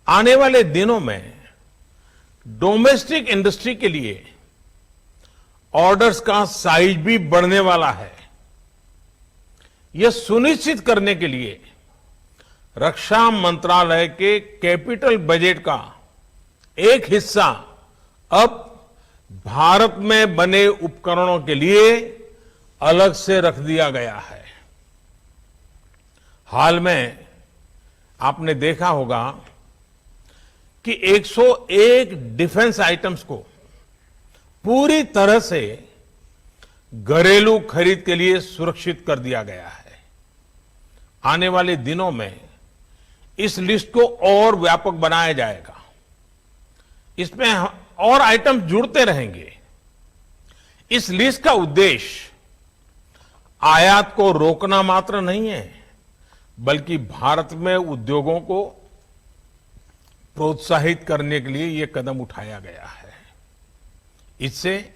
आने वाले दिनों में डोमेस्टिक इंडस्ट्री के लिए ऑर्डर्स का साइज भी बढ़ने वाला है। यह सुनिश्चित करने के लिए रक्षा मंत्रालय के कैपिटल बजट का एक हिस्सा अब भारत में बने उपकरणों के लिए अलग से रख दिया गया है। हाल में आपने देखा होगा कि 101 डिफेंस आइटम्स को पूरी तरह से घरेलू खरीद के लिए सुरक्षित कर दिया गया है। आने वाले दिनों में इस लिस्ट को और व्यापक बनाया जाएगा। इसमें और आइटम्स जुड़ते रहेंगे। इस लिस्ट का उद्देश्य आयात को रोकना मात्र नहीं है, बल्कि भारत में उद्योगों को प्रोत्साहित करने के लिए यह कदम उठाया गया है। इससे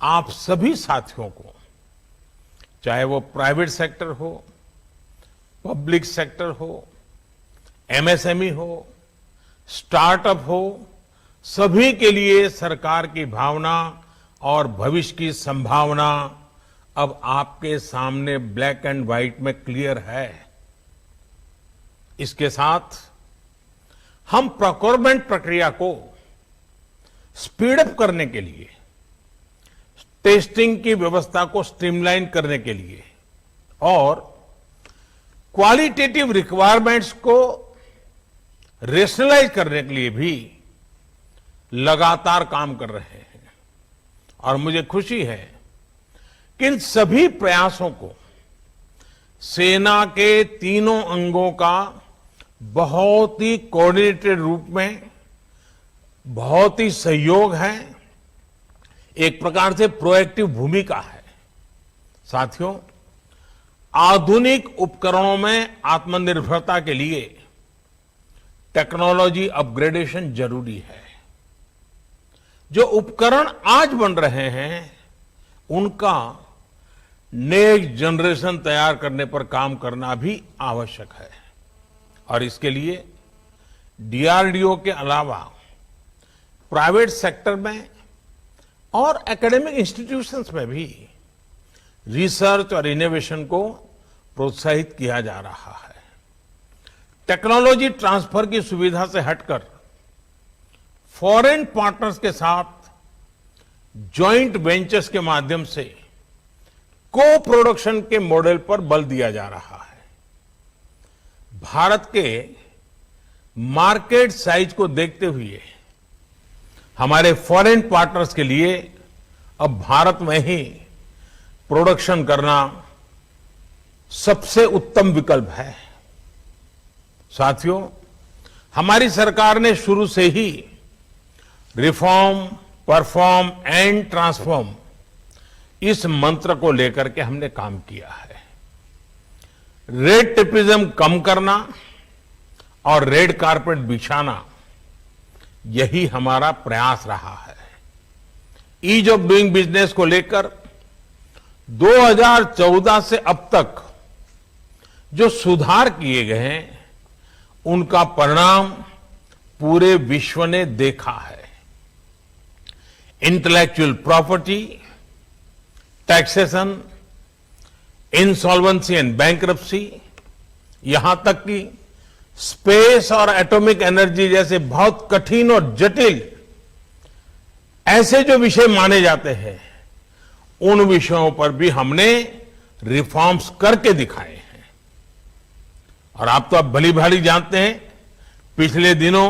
आप सभी साथियों को, चाहे वो प्राइवेट सेक्टर हो, पब्लिक सेक्टर हो, एमएसएमई हो, स्टार्टअप हो, सभी के लिए सरकार की भावना और भविष्य की संभावना अब आपके सामने ब्लैक एंड व्हाइट में क्लियर है। इसके साथ हम प्रोक्योरमेंट प्रक्रिया को स्पीड अप करने के लिए, टेस्टिंग की व्यवस्था को स्ट्रीमलाइन करने के लिए और क्वालिटेटिव रिक्वायरमेंट्स को रेशनलाइज करने के लिए भी लगातार काम कर रहे हैं। और मुझे खुशी है कि इन सभी प्रयासों को सेना के तीनों अंगों का बहुत ही कोऑर्डिनेटेड रूप में बहुत ही सहयोग है, एक प्रकार से प्रोएक्टिव भूमिका है। साथियों, आधुनिक उपकरणों में आत्मनिर्भरता के लिए टेक्नोलॉजी अपग्रेडेशन जरूरी है। जो उपकरण आज बन रहे हैं, उनका नेक्स्ट जनरेशन तैयार करने पर काम करना भी आवश्यक है। और इसके लिए डीआरडीओ के अलावा प्राइवेट सेक्टर में और एकेडमिक इंस्टीट्यूशंस में भी रिसर्च और इनोवेशन को प्रोत्साहित किया जा रहा है। टेक्नोलॉजी ट्रांसफर की सुविधा से हटकर फॉरेन पार्टनर्स के साथ जॉइंट वेंचर्स के माध्यम से को प्रोडक्शन के मॉडल पर बल दिया जा रहा है। भारत के मार्केट साइज को देखते हुए हमारे फॉरेन पार्टनर्स के लिए अब भारत में ही प्रोडक्शन करना सबसे उत्तम विकल्प है। साथियों, हमारी सरकार ने शुरू से ही रिफॉर्म, परफॉर्म एंड ट्रांसफॉर्म इस मंत्र को लेकर के हमने काम किया है। रेड टेपिज्म कम करना और रेड कारपेट बिछाना, यही हमारा प्रयास रहा है। ईज ऑफ डूइंग बिजनेस को लेकर 2014 से अब तक जो सुधार किए गए हैं, उनका परिणाम पूरे विश्व ने देखा है। Intellectual property, taxation, insolvency and bankruptcy, यहां तक कि स्पेस और एटॉमिक एनर्जी जैसे बहुत कठिन और जटिल ऐसे जो विषय माने जाते हैं, उन विषयों पर भी हमने रिफॉर्म्स करके दिखाए हैं। और आप तो अब भली भाली जानते हैं, पिछले दिनों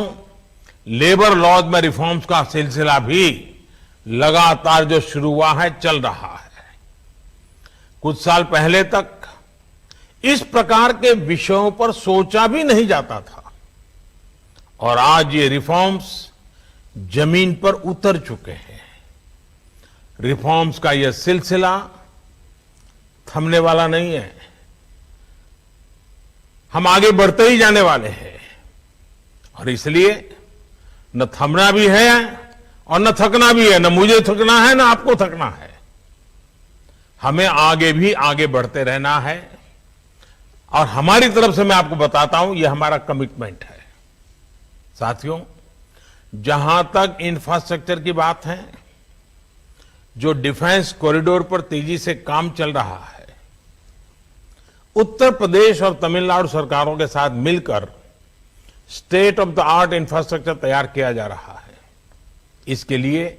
लेबर लॉज में रिफॉर्म्स का सिलसिला भी लगातार जो शुरू हुआ है, चल रहा है। कुछ साल पहले तक इस प्रकार के विषयों पर सोचा भी नहीं जाता था और आज ये रिफॉर्म्स जमीन पर उतर चुके हैं। रिफॉर्म्स का यह सिलसिला थमने वाला नहीं है। हम आगे बढ़ते ही जाने वाले हैं और इसलिए न थमना भी है और न थकना भी है। न मुझे थकना है, न आपको थकना है। हमें आगे भी आगे बढ़ते रहना है और हमारी तरफ से मैं आपको बताता हूं, यह हमारा कमिटमेंट है। साथियों, जहां तक इंफ्रास्ट्रक्चर की बात है, जो डिफेंस कॉरिडोर पर तेजी से काम चल रहा है, उत्तर प्रदेश और तमिलनाडु सरकारों के साथ मिलकर state of the art infrastructure तैयार किया जा रहा है। इसके लिए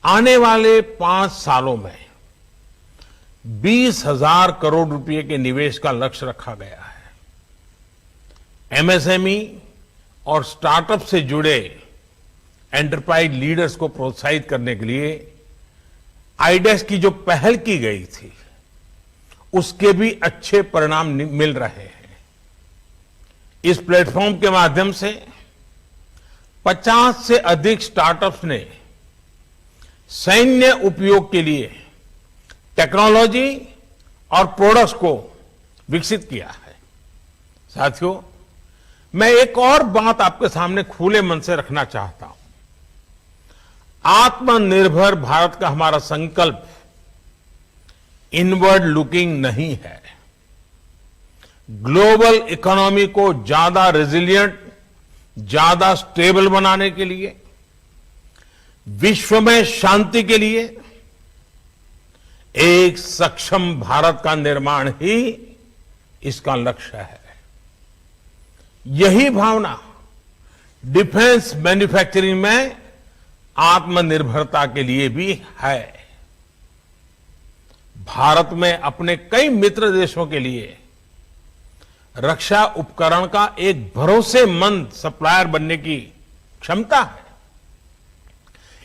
आने वाले 5 सालों में 20,000 करोड़ रुपए के निवेश का लक्ष्य रखा गया है। एमएसएमई और स्टार्टअप से जुड़े एंटरप्राइज लीडर्स को प्रोत्साहित करने के लिए आईडेक्स की जो पहल की गई थी, उसके भी अच्छे परिणाम मिल रहे हैं। इस प्लेटफॉर्म के माध्यम से 50 से अधिक स्टार्टअप्स ने सैन्य उपयोग के लिए टेक्नोलॉजी और प्रोडक्ट्स को विकसित किया है। साथियों, मैं एक और बात आपके सामने खुले मन से रखना चाहता हूं। आत्मनिर्भर भारत का हमारा संकल्प इनवर्ड लुकिंग नहीं है। ग्लोबल इकोनॉमी को ज्यादा रेजिलिएंट, ज्यादा स्टेबल बनाने के लिए, विश्व में शांति के लिए एक सक्षम भारत का निर्माण ही इसका लक्ष्य है। यही भावना डिफेंस मैन्युफैक्चरिंग में आत्मनिर्भरता के लिए भी है। भारत में अपने कई मित्र देशों के लिए रक्षा उपकरण का एक भरोसेमंद सप्लायर बनने की क्षमता है।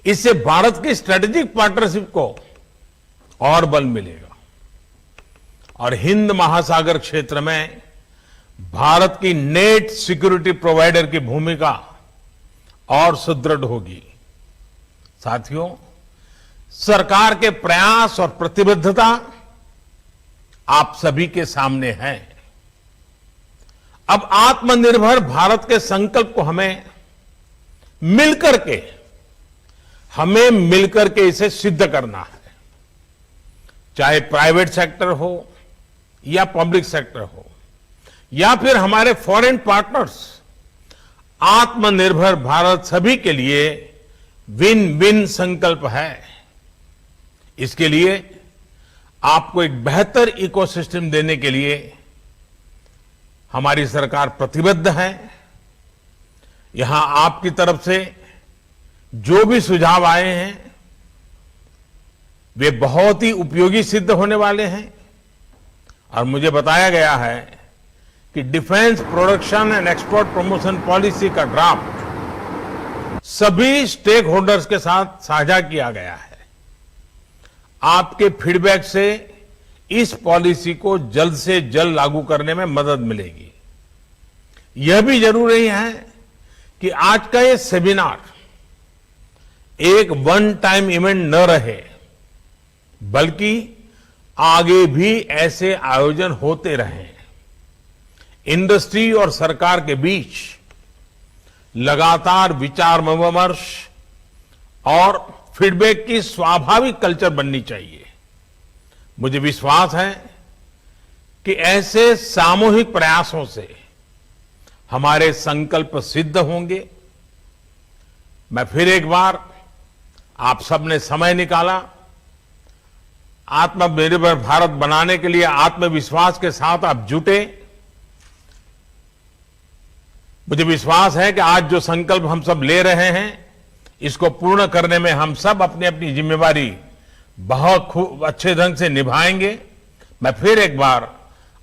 इससे भारत की स्ट्रेटेजिक पार्टनरशिप को और बल मिलेगा और हिंद महासागर क्षेत्र में भारत की नेट सिक्योरिटी प्रोवाइडर की भूमिका और सुदृढ़ होगी। साथियों, सरकार के प्रयास और प्रतिबद्धता आप सभी के सामने है। अब आत्मनिर्भर भारत के संकल्प को हमें मिलकर के इसे सिद्ध करना है। चाहे प्राइवेट सेक्टर हो या पब्लिक सेक्टर हो या फिर हमारे फॉरेन पार्टनर्स, आत्मनिर्भर भारत सभी के लिए विन विन संकल्प है। इसके लिए आपको एक बेहतर इकोसिस्टम देने के लिए हमारी सरकार प्रतिबद्ध है। यहां आपकी तरफ से जो भी सुझाव आए हैं, वे बहुत ही उपयोगी सिद्ध होने वाले हैं और मुझे बताया गया है कि defence production and export promotion policy का ड्राफ्ट सभी स्टेक होल्डर्स के साथ साझा किया गया है। आपके फीडबैक से इस पॉलिसी को जल्द से जल्द लागू करने में मदद मिलेगी। यह भी जरूरी है कि आज का ये सेमिनार एक वन टाइम इवेंट न रहे, बल्कि आगे भी ऐसे आयोजन होते रहें। इंडस्ट्री और सरकार के बीच लगातार विचार विमर्श और फीडबैक की स्वाभाविक कल्चर बननी चाहिए। मुझे विश्वास है कि ऐसे सामूहिक प्रयासों से हमारे संकल्प सिद्ध होंगे। मैं फिर एक बार आप सबने समय निकाला, आत्मनिर्भर भारत बनाने के लिए आत्मविश्वास के साथ आप जुटे। मुझे विश्वास है कि आज जो संकल्प हम सब ले रहे हैं, इसको पूर्ण करने में हम सब अपनी अपनी जिम्मेवारी बहुत खूब अच्छे ढंग से निभाएंगे। मैं फिर एक बार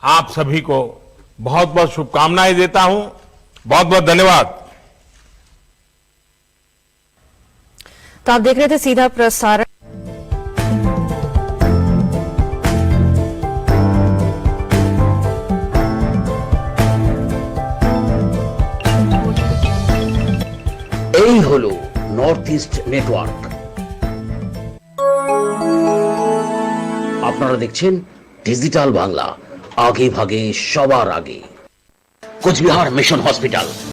आप सभी को बहुत बहुत शुभकामनाएं देता हूं। बहुत बहुत धन्यवाद। तो आप देख रहे थे सीधा प्रसारण। এই হলো নর্থ ইস্ট নেটওয়ার্ক। আপনারা দেখছেন ডিজিটাল বাংলা, আগে ভাগে সবার আগে। Coochbehar mission hospital.